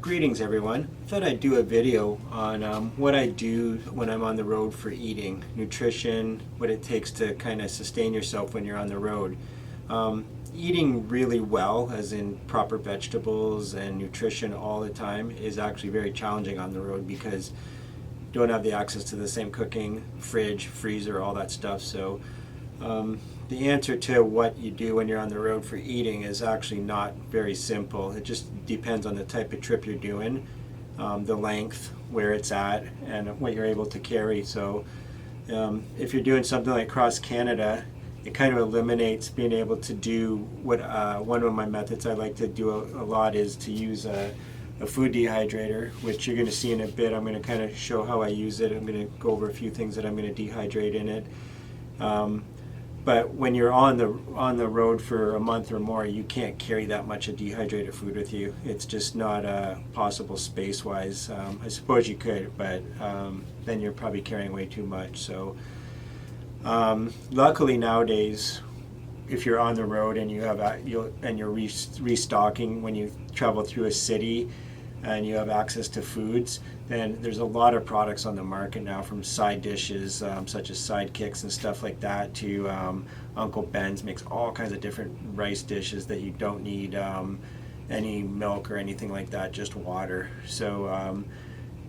Greetings everyone. Thought I'd do a video on what I do when I'm on the road for eating, nutrition, what it takes to kind of sustain yourself when you're on the road. Eating really well, as in proper vegetables and nutrition all the time, is actually very challenging on the road because you don't have the access to the same cooking, fridge, freezer, all that stuff. So the answer to what you do when you're on the road for eating is actually not very simple. It just depends on the type of trip you're doing, the length, where it's at, and what you're able to carry. So if you're doing something like cross Canada, it kind of eliminates being able to do what one of my methods I like to do a lot is to use a food dehydrator, which you're going to see in a bit. I'm going to kind of show how I use it. I'm going to go over a few things that I'm going to dehydrate in it. But when you're on the road for a month or more, you can't carry that much of dehydrated food with you. It's just not possible space-wise. I suppose you could, but then you're probably carrying way too much. So luckily nowadays, if you're on the road and you're restocking when you travel through a city and you have access to foods, then there's a lot of products on the market now, from side dishes such as Sidekicks and stuff like that to Uncle Ben's makes all kinds of different rice dishes that you don't need any milk or anything like that, just water. So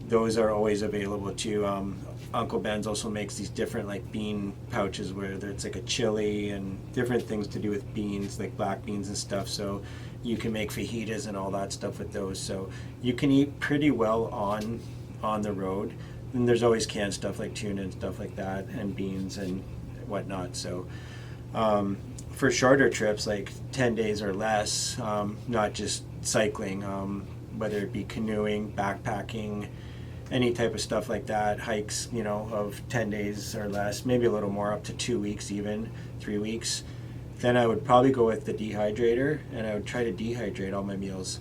those are always available too. Uncle Ben's also makes these different like bean pouches where it's like a chili and different things to do with beans, like black beans and stuff. So you can make fajitas and all that stuff with those. So you can eat pretty well on the road. And there's always canned stuff like tuna and stuff like that, and beans and whatnot. So for shorter trips, like 10 days or less, not just cycling, whether it be canoeing, backpacking, any type of stuff like that, hikes, of 10 days or less, maybe a little more, up to 2 weeks, even 3 weeks, then I would probably go with the dehydrator, and I would try to dehydrate all my meals.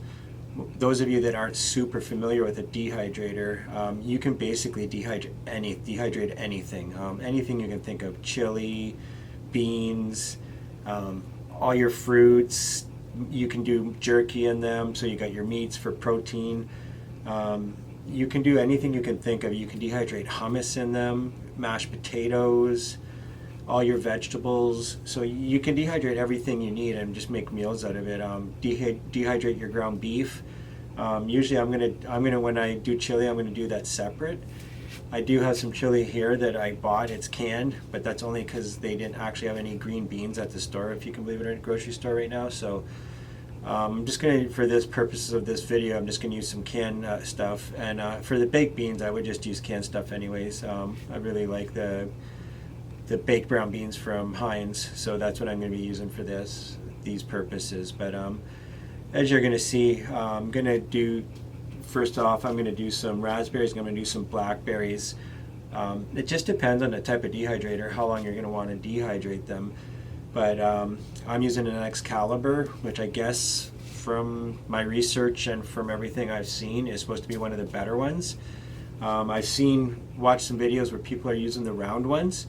Those of you that aren't super familiar with a dehydrator, you can basically dehydrate anything, anything you can think of: chili, beans, all your fruits. You can do jerky in them, so you got your meats for protein. You can do anything you can think of. You can dehydrate hummus in them, mashed potatoes, all your vegetables. So you can dehydrate everything you need and just make meals out of it. Dehydrate your ground beef. Usually I'm gonna when I do chili, I'm gonna do that separate. I do have some chili here that I bought. It's canned, but that's only because they didn't actually have any green beans at the store, if you can believe it, at a grocery store right now. So I'm just going to, for this purposes of this video, I'm just going to use some canned stuff. And for the baked beans, I would just use canned stuff anyways. I really like the baked brown beans from Heinz, so that's what I'm going to be using for these purposes. But as you're going to see, I'm going to do, first off, I'm going to do some raspberries, I'm going to do some blackberries. It just depends on the type of dehydrator, how long you're going to want to dehydrate them. But I'm using an Excalibur, which I guess from my research and from everything I've seen is supposed to be one of the better ones. I've watched some videos where people are using the round ones,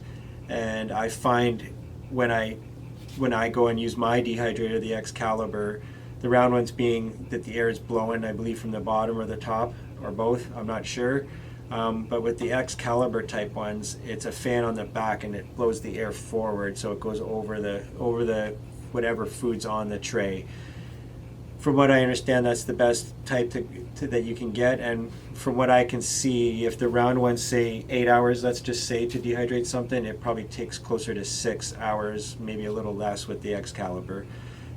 and I find when I go and use my dehydrator, the Excalibur, the round ones being that the air is blowing, I believe, from the bottom or the top, or both, I'm not sure. But with the Excalibur type ones, it's a fan on the back and it blows the air forward, so it goes over the whatever food's on the tray. From what I understand, that's the best type that you can get. And from what I can see, if the round ones say 8 hours, let's just say, to dehydrate something, it probably takes closer to 6 hours, maybe a little less with the Excalibur.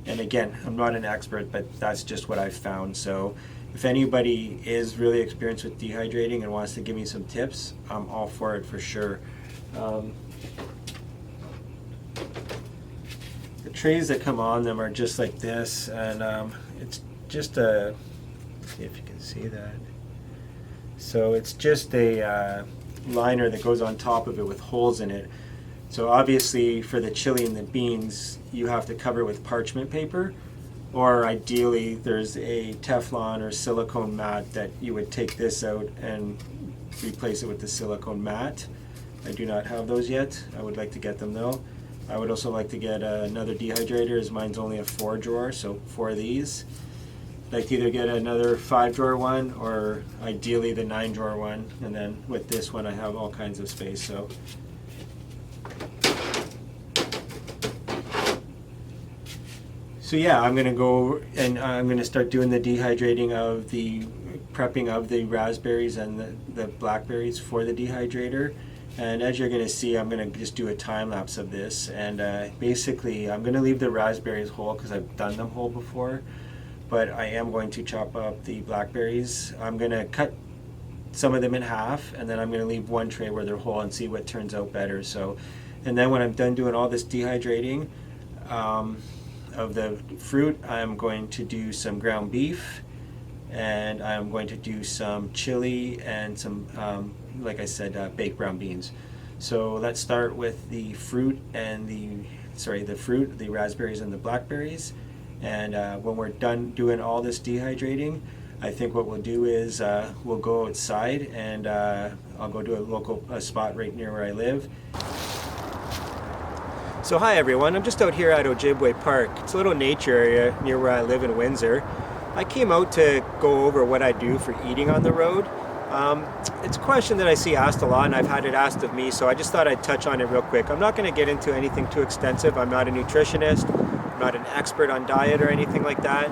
And again, I'm not an expert, but that's just what I've found. So if anybody is really experienced with dehydrating and wants to give me some tips, I'm all for it for sure. The trays that come on them are just like this, and it's just see if you can see that. So it's just a liner that goes on top of it with holes in it. So obviously for the chili and the beans, you have to cover it with parchment paper, or ideally there's a Teflon or silicone mat that you would take this out and replace it with the silicone mat. I do not have those yet. I would like to get them though. I would also like to get another dehydrator, as mine's only a 4 drawer, so 4 of these. like to either get another 5-drawer one or ideally the 9-drawer one, and then with this one I have all kinds of space. So yeah, I'm gonna go and I'm gonna start doing the dehydrating of the prepping of the raspberries and the blackberries for the dehydrator. And as you're gonna see, I'm gonna just do a time lapse of this. And basically, I'm gonna leave the raspberries whole because I've done them whole before, but I am going to chop up the blackberries. I'm gonna cut some of them in half, and then I'm gonna leave one tray where they're whole and see what turns out better. So, and then when I'm done doing all this dehydrating, of the fruit, I'm going to do some ground beef, and I'm going to do some chili and some, like I said, baked brown beans. So let's start with the fruit and the raspberries and the blackberries. And when we're done doing all this dehydrating, I think what we'll do is we'll go outside, and I'll go to a spot right near where I live. So hi everyone, I'm just out here at Ojibwe Park. It's a little nature area near where I live in Windsor. I came out to go over what I do for eating on the road. It's a question that I see asked a lot, and I've had it asked of me, so I just thought I'd touch on it real quick. I'm not going to get into anything too extensive. I'm not a nutritionist, I'm not an expert on diet or anything like that.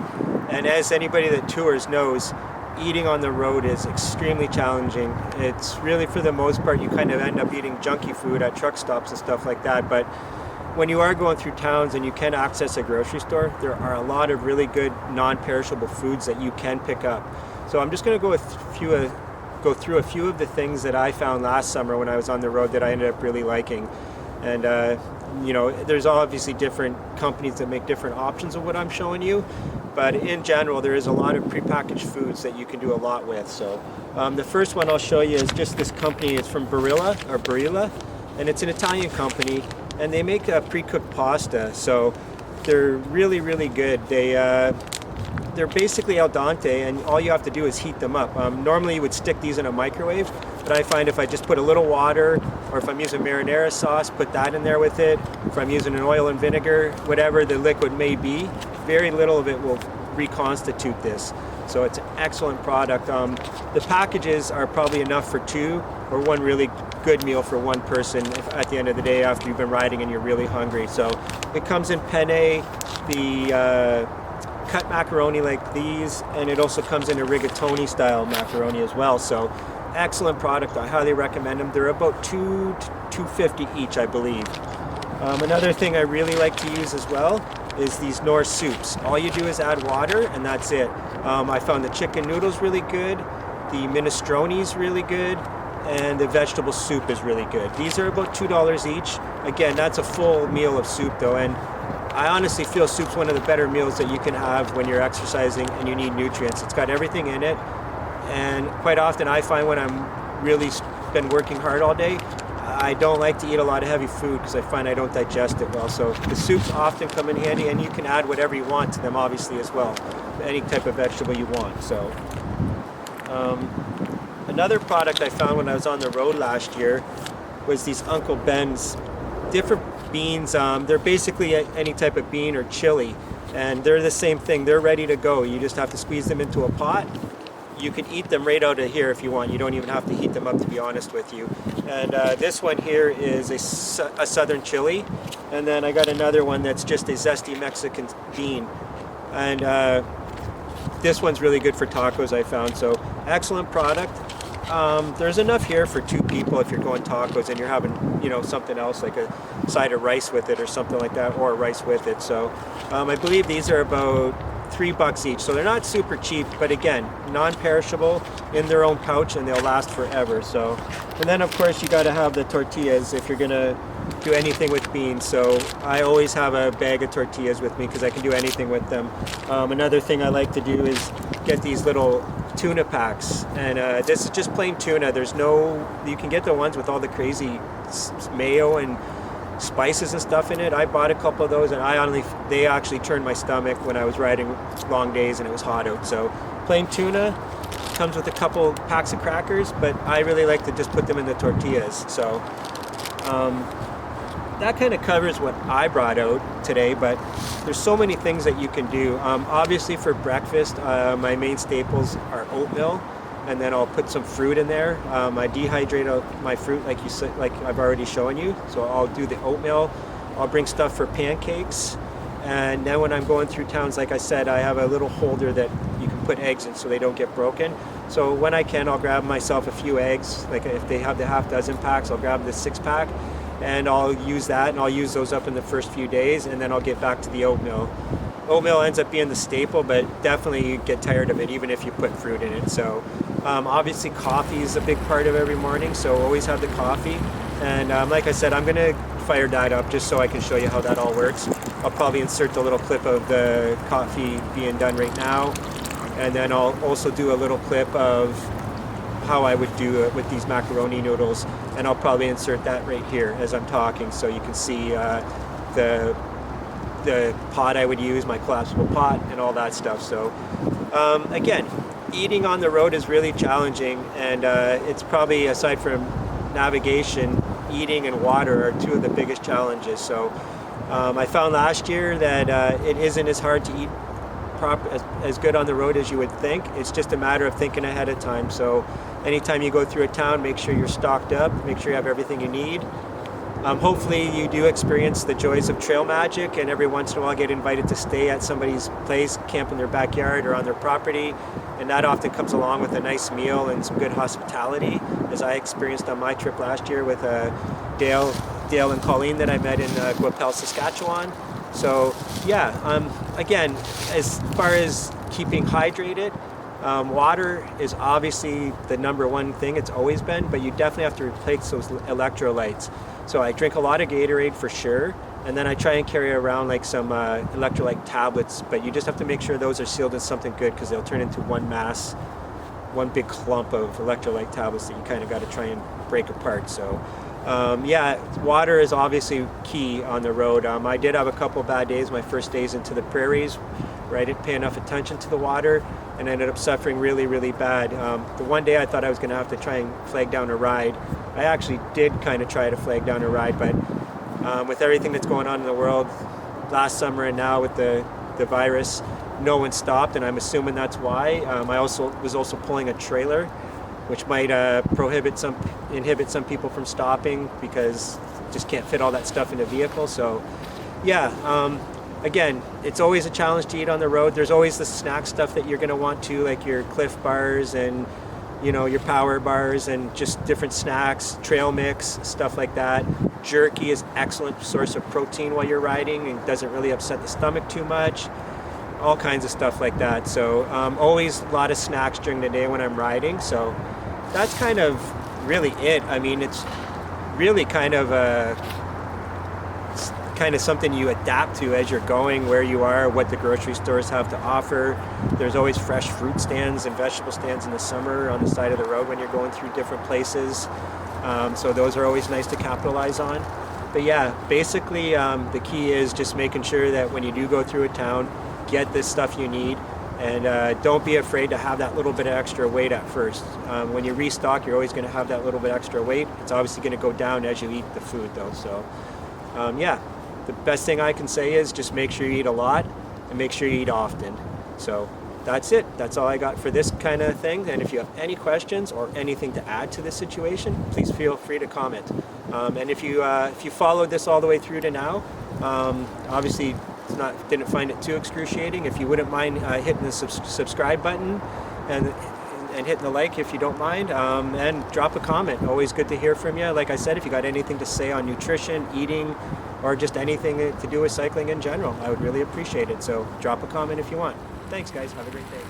And as anybody that tours knows, eating on the road is extremely challenging. It's really, for the most part, you kind of end up eating junky food at truck stops and stuff like that. But when you are going through towns and you can access a grocery store, there are a lot of really good non-perishable foods that you can pick up. So I'm just going to go through a few of the things that I found last summer when I was on the road that I ended up really liking. And you know, there's obviously different companies that make different options of what I'm showing you, but in general there is a lot of prepackaged foods that you can do a lot with. So the first one I'll show you is just this company. It's from Barilla, and it's an Italian company. And they make a pre-cooked pasta, so they're really, really good. They're basically al dente, and all you have to do is heat them up. Normally you would stick these in a microwave, but I find if I just put a little water, or if I'm using marinara sauce, put that in there with it, if I'm using an oil and vinegar, whatever the liquid may be, very little of it will reconstitute this. So it's an excellent product. The packages are probably enough for 2 or 1 really good meal for 1 person at the end of the day after you've been riding and you're really hungry. So it comes in penne, the cut macaroni like these, and it also comes in a rigatoni style macaroni as well. So excellent product. I highly recommend them. They're about $2 to $2.50 each, I believe. Another thing I really like to use as well is these Knorr soups. All you do is add water and that's it. I found the chicken noodles really good, the minestrone's really good, and the vegetable soup is really good. These are about $2 each. Again, that's a full meal of soup though, and I honestly feel soup's one of the better meals that you can have when you're exercising and you need nutrients. It's got everything in it, and quite often I find when I'm really been working hard all day, I don't like to eat a lot of heavy food because I find I don't digest it well. So the soups often come in handy, and you can add whatever you want to them obviously as well. Any type of vegetable you want. So another product I found when I was on the road last year was these Uncle Ben's different beans. They're basically any type of bean or chili, and they're the same thing. They're ready to go. You just have to squeeze them into a pot. You can eat them right out of here if you want. You don't even have to heat them up, to be honest with you. And this one here is a southern chili, and then I got another one that's just a zesty Mexican bean. And this one's really good for tacos, I found. So excellent product. There's enough here for 2 people if you're going tacos and you're having, you know, something else like a side of rice with it or something like that, or rice with it. So I believe these are about $3 each, so they're not super cheap, but again, non-perishable in their own pouch, and they'll last forever. So, and then of course you got to have the tortillas if you're gonna do anything with beans. So I always have a bag of tortillas with me because I can do anything with them. Another thing I like to do is get these little tuna packs, and this is just plain tuna. There's no, you can get the ones with all the crazy mayo and spices and stuff in it. I bought a couple of those, and they actually turned my stomach when I was riding long days and it was hot out. So plain tuna comes with a couple packs of crackers, but I really like to just put them in the tortillas. So that kind of covers what I brought out today, but there's so many things that you can do. Obviously for breakfast, my main staples are oatmeal, and then I'll put some fruit in there. I dehydrate my fruit like you said, like I've already shown you. So I'll do the oatmeal. I'll bring stuff for pancakes. And then when I'm going through towns, like I said, I have a little holder that you can put eggs in so they don't get broken. So when I can, I'll grab myself a few eggs. Like if they have the half dozen packs, I'll grab the 6-pack. And I'll use that, and I'll use those up in the first few days, and then I'll get back to the oatmeal. Oatmeal ends up being the staple, but definitely you get tired of it even if you put fruit in it. So obviously coffee is a big part of every morning, so always have the coffee. And like I said, I'm gonna fire that up just so I can show you how that all works. I'll probably insert a little clip of the coffee being done right now, and then I'll also do a little clip of how I would do it with these macaroni noodles, and I'll probably insert that right here as I'm talking, so you can see the pot I would use, my collapsible pot, and all that stuff. So again, eating on the road is really challenging, and it's probably, aside from navigation, eating and water are two of the biggest challenges. So I found last year that it isn't as hard to eat as good on the road as you would think. It's just a matter of thinking ahead of time. So anytime you go through a town, make sure you're stocked up, make sure you have everything you need. Hopefully you do experience the joys of trail magic, and every once in a while get invited to stay at somebody's place, camp in their backyard or on their property, and that often comes along with a nice meal and some good hospitality, as I experienced on my trip last year with Dale and Colleen that I met in Guapel, Saskatchewan. So yeah, again, as far as keeping hydrated, water is obviously the number one thing. It's always been, but you definitely have to replace those electrolytes. So I drink a lot of Gatorade for sure, and then I try and carry around like some electrolyte tablets, but you just have to make sure those are sealed in something good, because they'll turn into one mass, one big clump of electrolyte tablets that you kind of got to try and break apart. So yeah, water is obviously key on the road. I did have a couple bad days, my first days into the prairies, where I didn't pay enough attention to the water and ended up suffering really, really bad. The one day I thought I was going to have to try and flag down a ride. I actually did kind of try to flag down a ride, but with everything that's going on in the world last summer and now with the virus, no one stopped, and I'm assuming that's why. I was also pulling a trailer, which might inhibit some people from stopping, because just can't fit all that stuff in a vehicle. So yeah, again, it's always a challenge to eat on the road. There's always the snack stuff that you're going to want to, like your Cliff bars and your Power bars and just different snacks, trail mix, stuff like that. Jerky is excellent source of protein while you're riding and doesn't really upset the stomach too much. All kinds of stuff like that. So always a lot of snacks during the day when I'm riding. So that's kind of really it. I mean, it's really kind of something you adapt to as you're going, where you are, what the grocery stores have to offer. There's always fresh fruit stands and vegetable stands in the summer on the side of the road when you're going through different places. So those are always nice to capitalize on. But yeah, basically the key is just making sure that when you do go through a town, get this stuff you need, and don't be afraid to have that little bit of extra weight at first. When you restock, you're always going to have that little bit extra weight. It's obviously going to go down as you eat the food though. So yeah, the best thing I can say is just make sure you eat a lot and make sure you eat often. So that's it. That's all I got for this kind of thing. And if you have any questions or anything to add to this situation, please feel free to comment. And if you followed this all the way through to now, obviously didn't find it too excruciating. If you wouldn't mind hitting the subscribe button and hitting the like if you don't mind, and drop a comment. Always good to hear from you. Like I said, if you got anything to say on nutrition, eating, or just anything to do with cycling in general, I would really appreciate it. So drop a comment if you want. Thanks guys, have a great day.